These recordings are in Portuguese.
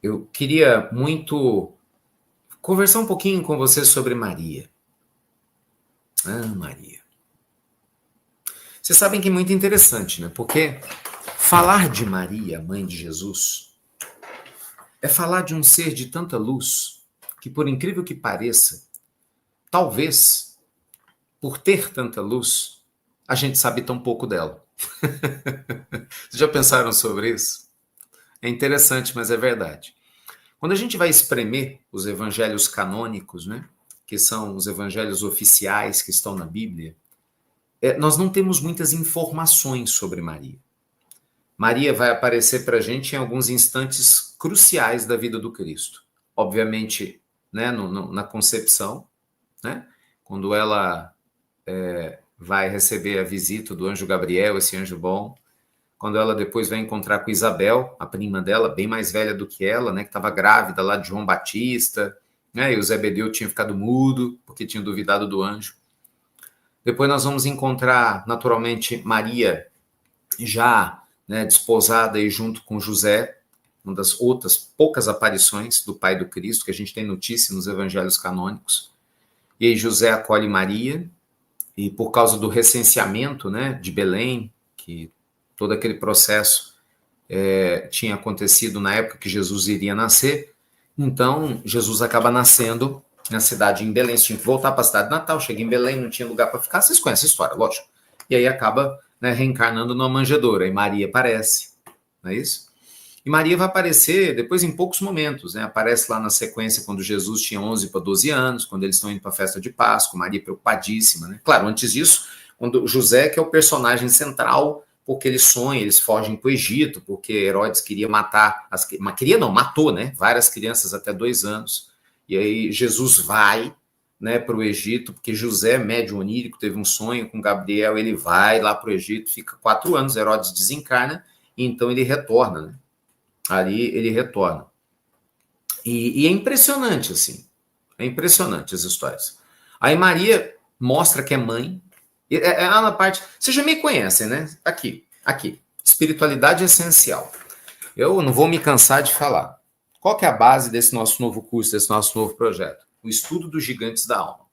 Eu queria muito conversar um pouquinho com você sobre Maria. Ah, Maria. Vocês sabem que é muito interessante, né? Porque falar de Maria, mãe de Jesus, é falar de um ser de tanta luz que, por incrível que pareça, talvez, por ter tanta luz, a gente sabe tão pouco dela. Vocês já pensaram sobre isso? É interessante, mas é verdade. Quando a gente vai espremer os evangelhos canônicos, né, que são os evangelhos oficiais que estão na Bíblia, nós não temos muitas informações sobre Maria. Maria vai aparecer para a gente em alguns instantes cruciais da vida do Cristo. Obviamente, né, na concepção, né, quando ela vai receber a visita do anjo Gabriel, esse anjo bom, quando ela depois vai encontrar com Isabel, a prima dela, bem mais velha do que ela, né, que estava grávida lá de João Batista, né, e o Zebedeu tinha ficado mudo, porque tinha duvidado do anjo. Depois nós vamos encontrar, naturalmente, Maria já, né, desposada e junto com José, uma das outras poucas aparições do pai do Cristo, que a gente tem notícia nos evangelhos canônicos. E aí José acolhe Maria, e por causa do recenseamento, né, de Belém, que todo aquele processo tinha acontecido na época que Jesus iria nascer, então Jesus acaba nascendo na cidade em Belém, tinha que voltar para a cidade natal, chega em Belém, não tinha lugar para ficar, vocês conhecem a história, lógico. E aí acaba, né, reencarnando numa manjedoura, e Maria aparece, não é isso? E Maria vai aparecer depois em poucos momentos, né? Aparece lá na sequência quando Jesus tinha 11 para 12 anos, quando eles estão indo para a festa de Páscoa, Maria preocupadíssima, né? Claro, antes disso, quando José, que é o personagem central, porque eles sonham, eles fogem para o Egito, porque Herodes queria matar, matou, né? Várias crianças até 2 anos. E aí Jesus vai, né, para o Egito, porque José, médium onírico, teve um sonho com Gabriel, ele vai lá para o Egito, fica 4 anos, Herodes desencarna, e então ele retorna, né? Ali ele retorna. E é impressionante, assim. É impressionante as histórias. Aí Maria mostra que é mãe. É na parte. Vocês já me conhecem, né? Aqui. Espiritualidade essencial. Eu não vou me cansar de falar. Qual que é a base desse nosso novo curso, desse nosso novo projeto? O estudo dos gigantes da alma.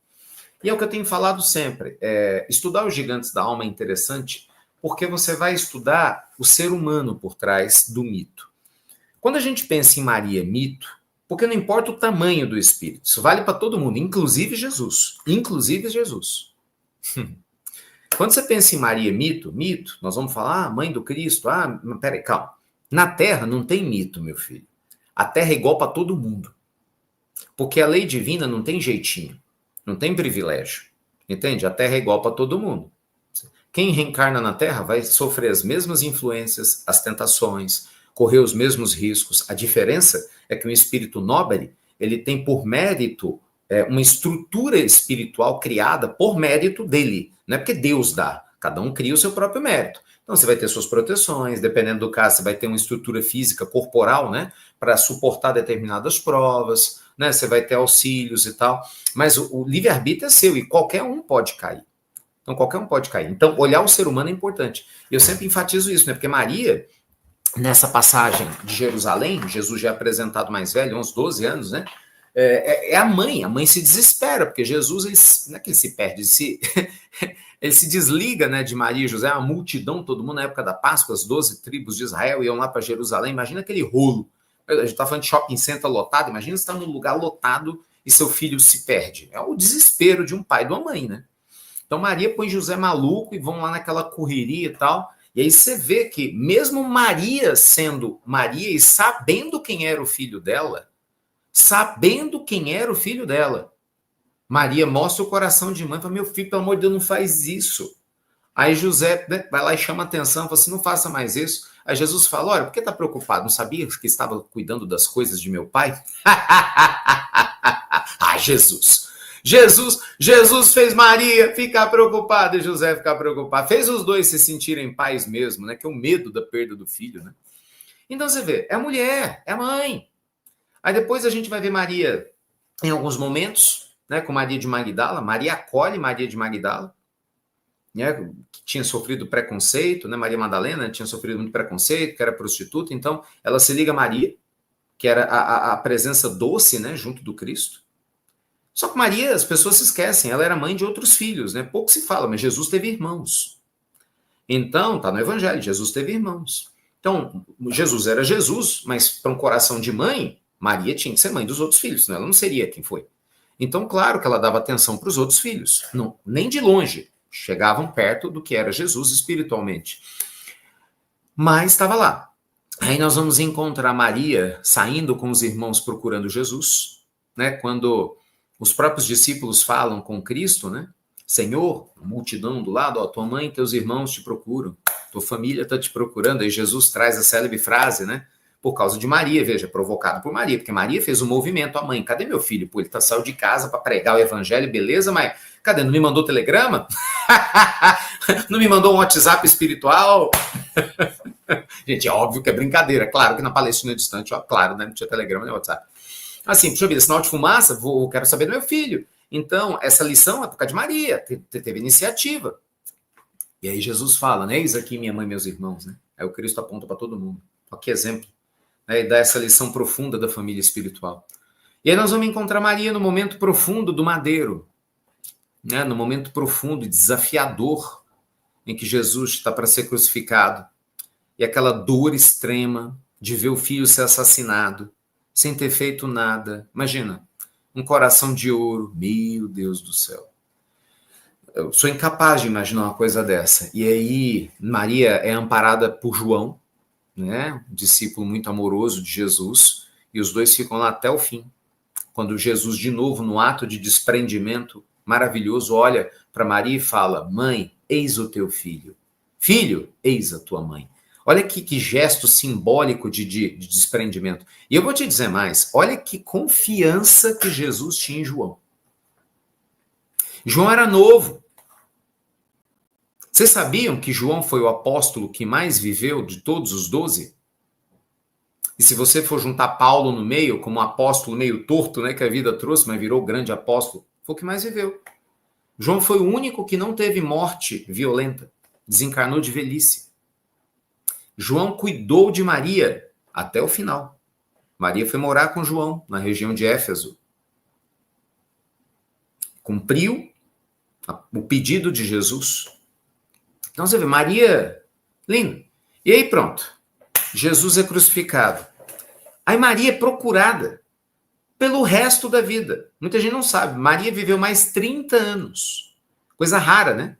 E é o que eu tenho falado sempre. Estudar os gigantes da alma é interessante porque você vai estudar o ser humano por trás do mito. Quando a gente pensa em Maria mito, porque não importa o tamanho do espírito, isso vale para todo mundo, inclusive Jesus. Inclusive Jesus. Quando você pensa em Maria mito, nós vamos falar, mãe do Cristo, peraí, calma. Na Terra não tem mito, meu filho. A Terra é igual para todo mundo. Porque a lei divina não tem jeitinho, não tem privilégio. Entende? A Terra é igual para todo mundo. Quem reencarna na Terra vai sofrer as mesmas influências, as tentações, correr os mesmos riscos. A diferença é que o espírito nobre, ele tem por mérito uma estrutura espiritual criada por mérito dele. Não é porque Deus dá. Cada um cria o seu próprio mérito. Então você vai ter suas proteções, dependendo do caso, você vai ter uma estrutura física corporal, né, para suportar determinadas provas, né, você vai ter auxílios e tal. Mas o livre-arbítrio é seu e qualquer um pode cair. Então qualquer um pode cair. Então olhar o ser humano é importante. Eu sempre enfatizo isso, né, porque Maria, nessa passagem de Jerusalém, Jesus já é apresentado mais velho, uns 12 anos, né? A mãe se desespera, porque Jesus, não é que ele se perde, ele se desliga, né, de Maria e José, a multidão, todo mundo na época da Páscoa, as 12 tribos de Israel iam lá para Jerusalém, imagina aquele rolo, a gente está falando de shopping center lotado, imagina você estar num lugar lotado e seu filho se perde, é o desespero de um pai e de uma mãe, né? Então Maria põe José maluco e vão lá naquela correria e tal. E aí você vê que mesmo Maria sendo Maria e sabendo quem era o filho dela, Maria mostra o coração de mãe e fala, meu filho, pelo amor de Deus, não faz isso. Aí José, né, vai lá e chama atenção, fala assim, não faça mais isso. Aí Jesus fala, olha, por que está preocupado? Não sabia que estava cuidando das coisas de meu pai? Jesus fez Maria ficar preocupada e José ficar preocupado. Fez os dois se sentirem pais mesmo, né? Que é o medo da perda do filho, né? Então você vê, é a mulher, é a mãe. Aí depois a gente vai ver Maria em alguns momentos, né? Com Maria de Magdala. Maria acolhe Maria de Magdala. né, que tinha sofrido preconceito, né, Maria Madalena tinha sofrido muito preconceito, que era prostituta, então ela se liga a Maria, que era a presença doce, né, junto do Cristo. Só que Maria, as pessoas se esquecem, ela era mãe de outros filhos, né? Pouco se fala, mas Jesus teve irmãos. Então, tá no Evangelho, Jesus teve irmãos. Então, Jesus era Jesus, mas para um coração de mãe, Maria tinha que ser mãe dos outros filhos, senão ela não seria quem foi. Então, claro que ela dava atenção para os outros filhos, não, nem de longe, chegavam perto do que era Jesus espiritualmente. Mas estava lá. Aí nós vamos encontrar Maria saindo com os irmãos procurando Jesus, né? Quando os próprios discípulos falam com Cristo, né? Senhor, multidão do lado, ó, tua mãe e teus irmãos te procuram, tua família está te procurando. Aí Jesus traz a célebre frase, né? Por causa de Maria, veja, provocado por Maria, porque Maria fez o movimento, a mãe, cadê meu filho? Pô, ele saiu de casa para pregar o evangelho, beleza, mas cadê? Não me mandou telegrama? Não me mandou um WhatsApp espiritual? Gente, é óbvio que é brincadeira, claro que na Palestina distante, ó, claro, né? Não tinha telegrama nem WhatsApp. Assim, puxa vida, sinal de fumaça, quero saber do meu filho. Então, essa lição é por causa de Maria, teve iniciativa. E aí Jesus fala, né? Eis aqui minha mãe e meus irmãos, né? Aí o Cristo aponta para todo mundo. Olha que exemplo. Né? E dá essa lição profunda da família espiritual. E aí nós vamos encontrar Maria no momento profundo do madeiro, né? No momento profundo e desafiador em que Jesus está para ser crucificado. E aquela dor extrema de ver o filho ser assassinado, sem ter feito nada. Imagina, um coração de ouro, meu Deus do céu. Eu sou incapaz de imaginar uma coisa dessa. E aí, Maria é amparada por João, né? Um discípulo muito amoroso de Jesus, e os dois ficam lá até o fim. Quando Jesus, de novo, no ato de desprendimento maravilhoso, olha para Maria e fala, mãe, eis o teu filho. Filho, eis a tua mãe. Olha que gesto simbólico de desprendimento. E eu vou te dizer mais, olha que confiança que Jesus tinha em João. João era novo. Vocês sabiam que João foi o apóstolo que mais viveu de todos os 12? E se você for juntar Paulo no meio, como um apóstolo meio torto, né, que a vida trouxe, mas virou grande apóstolo, foi o que mais viveu. João foi o único que não teve morte violenta, desencarnou de velhice. João cuidou de Maria até o final. Maria foi morar com João, na região de Éfeso. Cumpriu o pedido de Jesus. Então você vê, Maria, linda. E aí pronto, Jesus é crucificado. Aí Maria é procurada pelo resto da vida. Muita gente não sabe, Maria viveu mais 30 anos. Coisa rara, né?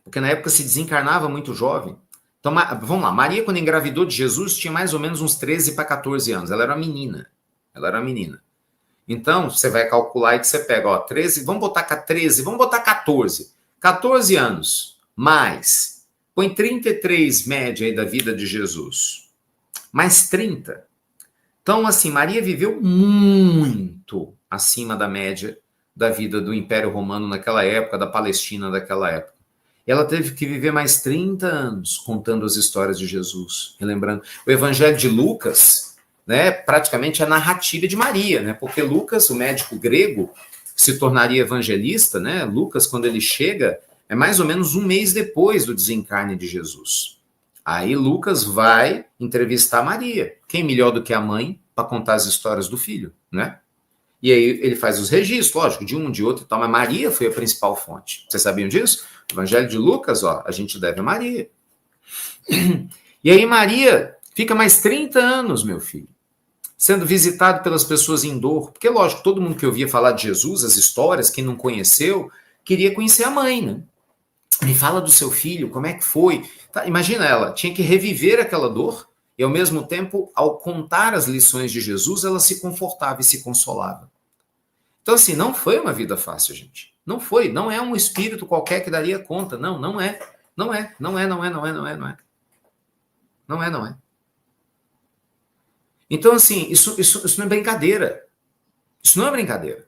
Porque na época se desencarnava muito jovem. Então, vamos lá, Maria, quando engravidou de Jesus, tinha mais ou menos uns 13 para 14 anos. Ela era uma menina. Ela era uma menina. Então, você vai calcular e que você pega, ó, 13, vamos botar 13, vamos botar 14. 14 anos, mais, põe 33 média aí da vida de Jesus. Mais 30. Então, assim, Maria viveu muito acima da média da vida do Império Romano naquela época, da Palestina daquela época. E ela teve que viver mais 30 anos contando as histórias de Jesus, relembrando. O Evangelho de Lucas, né, praticamente a narrativa de Maria, né, porque Lucas, o médico grego, se tornaria evangelista, né, Lucas, quando ele chega, é mais ou menos um mês depois do desencarne de Jesus. Aí Lucas vai entrevistar Maria. Quem melhor do que a mãe para contar as histórias do filho, né? E aí ele faz os registros, lógico, de um, de outro e tal, mas Maria foi a principal fonte. Vocês sabiam disso? O Evangelho de Lucas, ó, a gente deve a Maria. E aí Maria fica mais 30 anos, meu filho, sendo visitado pelas pessoas em dor. Porque, lógico, todo mundo que ouvia falar de Jesus, as histórias, quem não conheceu, queria conhecer a mãe, né? Me fala do seu filho, como é que foi? Tá, imagina ela, tinha que reviver aquela dor e, ao mesmo tempo, ao contar as lições de Jesus, ela se confortava e se consolava. Então, assim, não foi uma vida fácil, gente. Não foi, não é um espírito qualquer que daria conta. Não, não é. Não é, não é, não é, não é, não é, não é. Não é, não é. Então, assim, isso não é brincadeira. Isso não é brincadeira.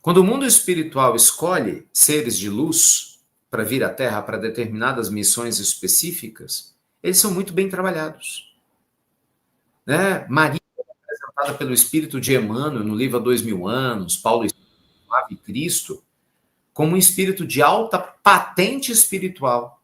Quando o mundo espiritual escolhe seres de luz para vir à Terra para determinadas missões específicas, eles são muito bem trabalhados. Né? Maria é representada pelo espírito de Emmanuel no livro Há 2000 anos, Paulo e Cristo. como um espírito de alta patente espiritual,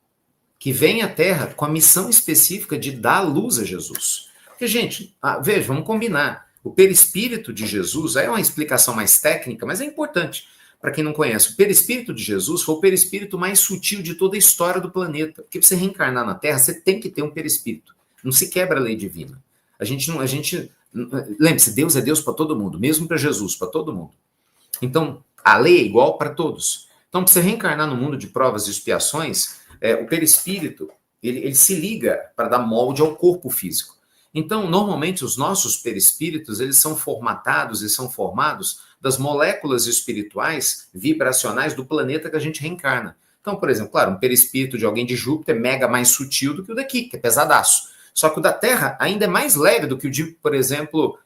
que vem à Terra com a missão específica de dar luz a Jesus. Porque, gente, veja, vamos combinar. O perispírito de Jesus é uma explicação mais técnica, mas é importante. Para quem não conhece, o perispírito de Jesus foi o perispírito mais sutil de toda a história do planeta. Porque para você reencarnar na Terra, você tem que ter um perispírito. Não se quebra a lei divina. Lembre-se, Deus é Deus para todo mundo, mesmo para Jesus, para todo mundo. Então, a lei é igual para todos. Então, para você reencarnar no mundo de provas e expiações, o perispírito, ele se liga para dar molde ao corpo físico. Então, normalmente, os nossos perispíritos, eles são formatados e são formados das moléculas espirituais vibracionais do planeta que a gente reencarna. Então, por exemplo, claro, um perispírito de alguém de Júpiter é mega mais sutil do que o daqui, que é pesadaço. Só que o da Terra ainda é mais leve do que o de, por exemplo,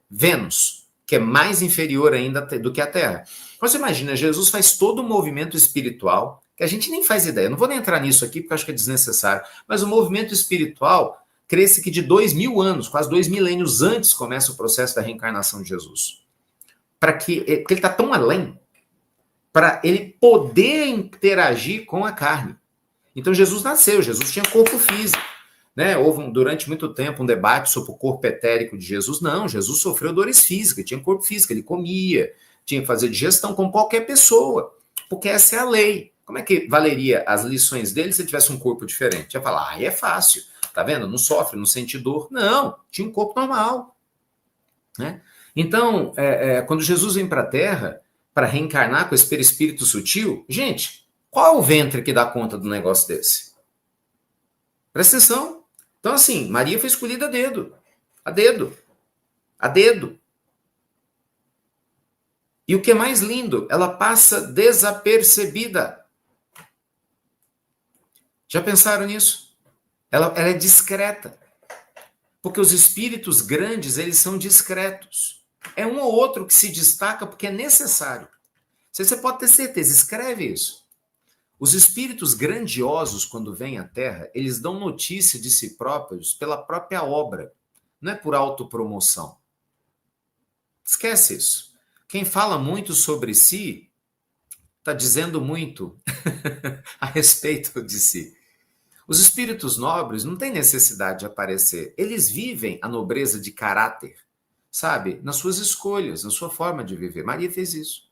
Vênus, que é mais inferior ainda do que a Terra. Então, você imagina, Jesus faz todo o movimento espiritual, que a gente nem faz ideia. Não vou nem entrar nisso aqui, porque acho que é desnecessário. Mas o movimento espiritual cresce que de 2000 anos, quase 2 milênios antes, começa o processo da reencarnação de Jesus. Porque ele está tão além, para ele poder interagir com a carne. Então, Jesus nasceu, Jesus tinha corpo físico. Né? Houve durante muito tempo um debate sobre o corpo etérico de Jesus. Não, Jesus sofreu dores físicas, tinha corpo físico, ele comia, tinha que fazer digestão como qualquer pessoa, porque essa é a lei. Como é que valeria as lições dele se ele tivesse um corpo diferente? Ia falar, aí é fácil, tá vendo? Não sofre, não sente dor. Não, tinha um corpo normal. Né? Então, quando Jesus vem para a Terra, para reencarnar com esse perispírito sutil, gente, qual é o ventre que dá conta do negócio desse? Presta atenção. Então, assim, Maria foi escolhida a dedo. A dedo. A dedo. E o que é mais lindo, ela passa desapercebida. Já pensaram nisso? Ela é discreta. Porque os espíritos grandes, eles são discretos. É um ou outro que se destaca porque é necessário. Você pode ter certeza, escreve isso. Os espíritos grandiosos, quando vêm à Terra, eles dão notícia de si próprios pela própria obra. Não é por autopromoção. Esquece isso. Quem fala muito sobre si, está dizendo muito a respeito de si. Os espíritos nobres não têm necessidade de aparecer. Eles vivem a nobreza de caráter, sabe? Nas suas escolhas, na sua forma de viver. Maria fez isso.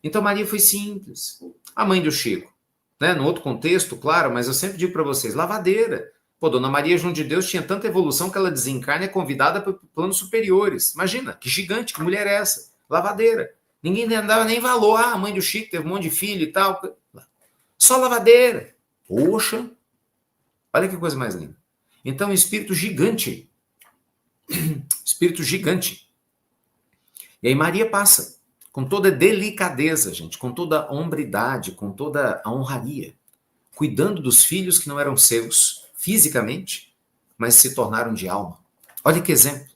Então, Maria foi simples. A mãe do Chico. Né? No outro contexto, claro, mas eu sempre digo para vocês, lavadeira. Pô, Dona Maria João de Deus tinha tanta evolução que ela desencarna e é convidada para planos superiores. Imagina, que gigante, que mulher é essa? Lavadeira. Ninguém dava nem valor. A mãe do Chico teve um monte de filho e tal. Só lavadeira. Poxa, olha que coisa mais linda. Então, espírito gigante. Espírito gigante. E aí Maria passa. Com toda delicadeza, gente, com toda a hombridade, com toda a honraria, cuidando dos filhos que não eram seus fisicamente, mas se tornaram de alma. Olha que exemplo.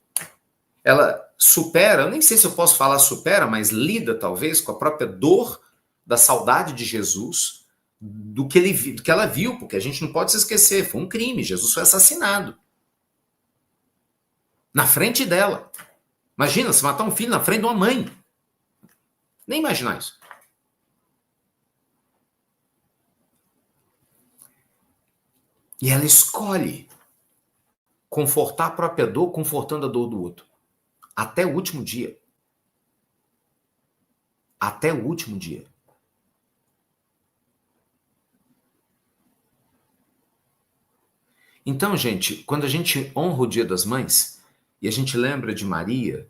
Ela supera, eu nem sei se eu posso falar supera, mas lida talvez com a própria dor da saudade de Jesus, do que ela viu, porque a gente não pode se esquecer, foi um crime, Jesus foi assassinado. Na frente dela. Imagina, se matar um filho na frente de uma mãe. Nem imaginar isso. E ela escolhe confortar a própria dor, confortando a dor do outro. Até o último dia. Até o último dia. Então, gente, quando a gente honra o Dia das Mães e a gente lembra de Maria,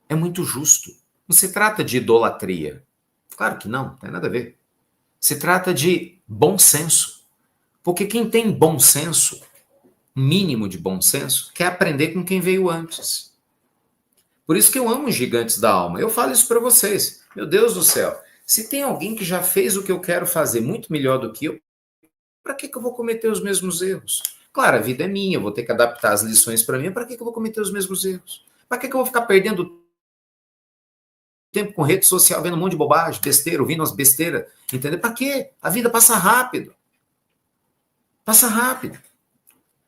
é muito justo. Não se trata de idolatria. Claro que não tem nada a ver. Se trata de bom senso. Porque quem tem bom senso, mínimo de bom senso, quer aprender com quem veio antes. Por isso que eu amo os gigantes da alma. Eu falo isso para vocês. Meu Deus do céu. Se tem alguém que já fez o que eu quero fazer muito melhor do que eu, para que eu vou cometer os mesmos erros? Claro, a vida é minha, eu vou ter que adaptar as lições para mim. Para que eu vou cometer os mesmos erros? Para que eu vou ficar perdendo tempo com rede social, vendo um monte de bobagem, besteira, ouvindo umas besteiras, entendeu? Para quê? A vida passa rápido. Passa rápido.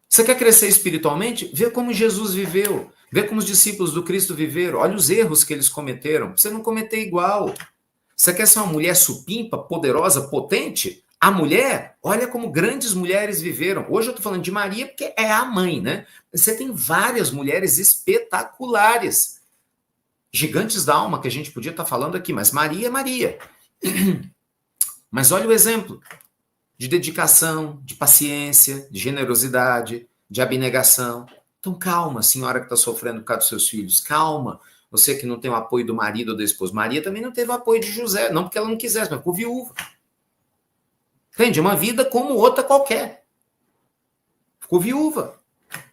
Você quer crescer espiritualmente? Vê como Jesus viveu. Vê como os discípulos do Cristo viveram. Olha os erros que eles cometeram. Pra você não cometer igual. Você quer ser uma mulher supimpa, poderosa, potente? A mulher, olha como grandes mulheres viveram. Hoje eu estou falando de Maria porque é a mãe, né? Você tem várias mulheres espetaculares. Gigantes da alma que a gente podia estar falando aqui, mas Maria é Maria. Mas olha o exemplo de dedicação, de paciência, de generosidade, de abnegação. Então calma, senhora que está sofrendo por causa dos seus filhos, calma. Você que não tem o apoio do marido ou da esposa. Maria também não teve o apoio de José, não porque ela não quisesse, mas por viúva. Entende? Uma vida como outra qualquer. Ficou viúva.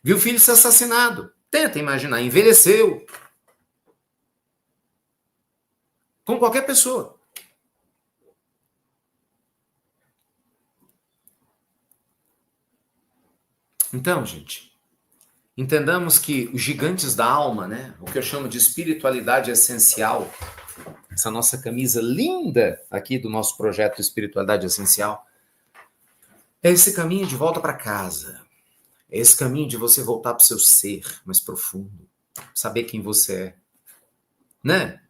Viu o filho ser assassinado. Tenta imaginar, envelheceu. Como qualquer pessoa. Então, gente, entendamos que os gigantes da alma, né, o que eu chamo de espiritualidade essencial, essa nossa camisa linda aqui do nosso projeto Espiritualidade Essencial, é esse caminho de volta para casa. É esse caminho de você voltar para o seu ser mais profundo, saber quem você é, né?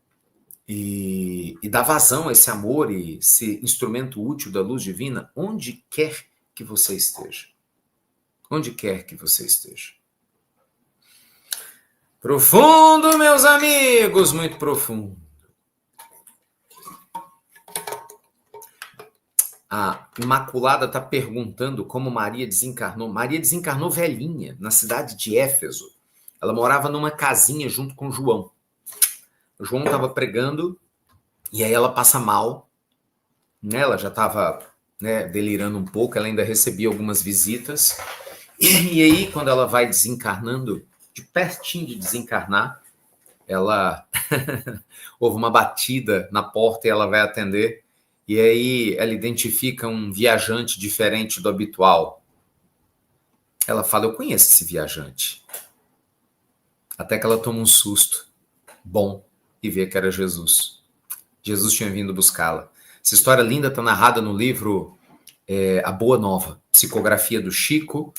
E dar vazão a esse amor e esse instrumento útil da luz divina onde quer que você esteja. Onde quer que você esteja. Profundo, meus amigos, muito profundo. A Imaculada está perguntando como Maria desencarnou. Maria desencarnou velhinha, na cidade de Éfeso. Ela morava numa casinha junto com João. O João estava pregando e aí ela passa mal. Né? Ela já estava, né, delirando um pouco, ela ainda recebia algumas visitas. E aí, quando ela vai desencarnando, de pertinho de desencarnar, ela houve uma batida na porta e ela vai atender. E aí ela identifica um viajante diferente do habitual. Ela fala, eu conheço esse viajante. Até que ela toma um susto bom e vê que era Jesus. Jesus tinha vindo buscá-la. Essa história linda está narrada no livro A Boa Nova, psicografia do Chico,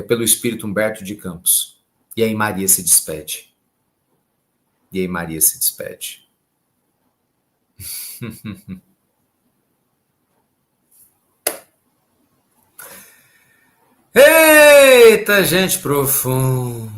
pelo espírito Humberto de Campos. E aí Maria se despede. Eita, gente, profundo.